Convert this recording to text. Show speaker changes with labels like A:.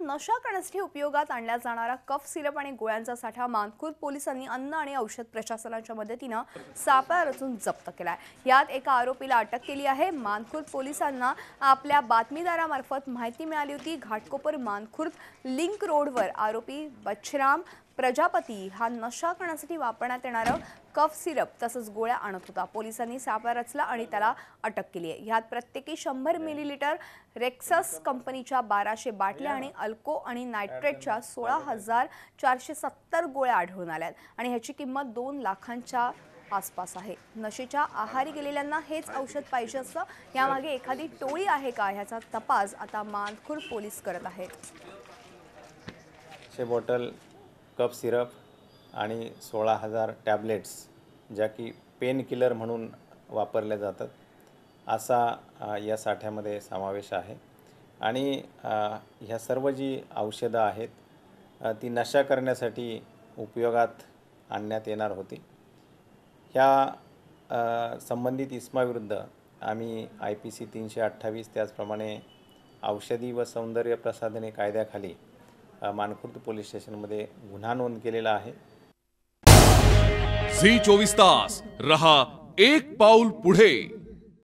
A: नशा करण्यासाठी उपयोगात आणल्या जाणारा कफ सिरप आणि गोळ्यांचा साठा मानखुर्द पोलिसांनी अन्न आणि औषध प्रशासनाच्या मदतीने सापळा रचून जप्त केलाय। यात एका आरोपीला अटक केली आहे। मानखुर्द पोलिसांना आपल्या बातमीदारामार्फत माहिती मिळाली होती। घाटकोपर मानखुर्द लिंक रोडवर आरोपी बच्छराम प्रजापती हा नशा करण्यासाठी वापरण्यात येणारा कफ सिरप तसंच गोळ्या आणत होता। पोलिसांनी सापळा रचला आणि त्याला अटक केली आहे। यात प्रत्येकी 100 मिलीलीटर रेक्सस कंपनीच्या 1200 बाटल्या आणि अल्को आणि नायट्रेटच्या 16,470 गोळ्या आढळून आल्यात आणि ह्याची किंमत 2 लाखांच्या आसपास आहे। नशेच्या आहारी गेलेल्यांना हेच औषध पाहिजे असतं, यामागे एखादी टोळी आहे का ह्याचा तपास आता मानखुर्द पोलीस करत आहेत।
B: 6 बॉटल कफ सिरप आणि 16,000 टॅबलेट्स ज्या की पेन किलर म्हणून वापरल्या जातात असा या साठ्यामध्ये समावेश आहे। आणि ह्या सर्व जी औषधं आहेत ती नशा करण्यासाठी उपयोगात आणण्यात येणार होती। ह्या संबंधित इसमाविरुद्ध आम्ही IPC 328 त्याचप्रमाणे औषधी व सौंदर्य प्रसाधने कायद्याखाली मानखुर्द पोलीस स्टेशनमध्ये गुन्हा नोंद केलेला आहे।
C: झी 24 तास रहा एक पाऊल पुढे।